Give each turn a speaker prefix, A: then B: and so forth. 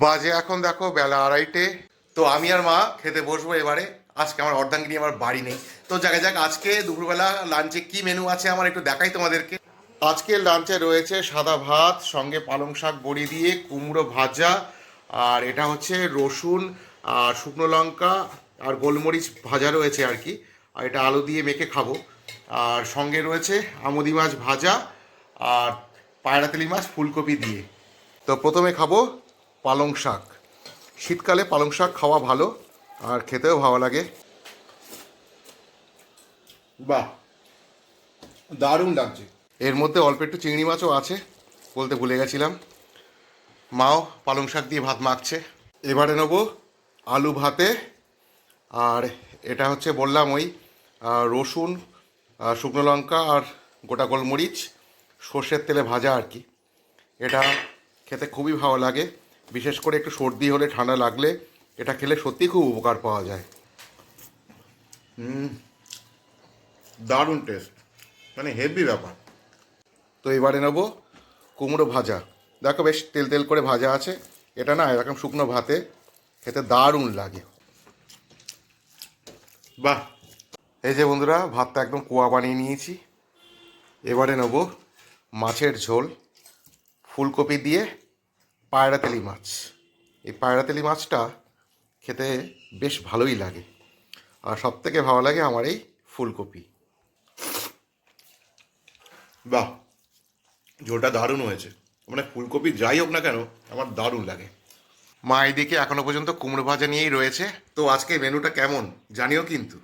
A: বাজে এখন দেখো বেলা 2:30। তো আমি আর মা খেতে বসবো এবারে। আজকে আমার অর্ধাঙ্গিনী আমার বাড়ি নেই। তো যাকে যাক আজকে দুপুরবেলা লাঞ্চে কি মেনু আছে আমার একটু দেখাই তোমাদেরকে। আজকের লাঞ্চে রয়েছে সাদা ভাত, সঙ্গে পালং শাক বড়ি দিয়ে কুমড়ো ভাজা, আর এটা হচ্ছে রসুন আর শুকনো লঙ্কা আর গোলমরিচ ভাজা রয়েছে আর কি। আর এটা আলু দিয়ে মেখে খাবো। আর সঙ্গে রয়েছে আমুদি মাছ ভাজা আর পায়রা তেলি মাছ ফুলকপি দিয়ে। তো প্রথমে খাবো পালং শাক। শীতকালে পালং শাক খাওয়া ভালো আর খেতেও ভালো লাগে। বাহ, দারুণ লাগছে। এর মধ্যে অল্প একটু চিংড়ি মাছও আছে, বলতে ভুলে গেছিলাম। মাও পালং শাক দিয়ে ভাত মাখছে। এবারে নেবো আলু ভাতে। আর এটা হচ্ছে বললাম ওই রসুন, শুকনো লঙ্কা আর গোটা গোলমরিচ সর্ষের তেলে ভাজা আর কি। এটা খেতে খুবই ভালো লাগে, বিশেষ করে একটু সর্দি হলে, ঠান্ডা লাগলে এটা খেলে সত্যিই খুব উপকার পাওয়া যায়। দারুণ টেস্ট, মানে হেভি ব্যাপার। তো এবারে নেবো কুমড়ো ভাজা। দেখো বেশ তেল তেল করে ভাজা আছে। এটা না এরকম শুকনো ভাতে খেতে দারুণ লাগে। বাহ, এই যে বন্ধুরা ভাতটা একদম কুয়া বানিয়ে নিয়েছি। এবারে নেবো মাছের ঝোল, ফুলকপি দিয়ে পায়রা তেলি মাছ। এই পায়রা তেলি মাছটা খেতে বেশ ভালোই লাগে, আর সবথেকে ভালো লাগে আমার এই ফুলকপি। বাহ, ঝোলটা দারুণ হয়েছে। মানে ফুলকপি যাই হোক না কেন আমার দারুণ লাগে। মা এদিকে এখনো পর্যন্ত কুমড়ো ভাজা নিয়েই রয়েছে। তো আজকে মেনুটা কেমন জানিও কিন্তু।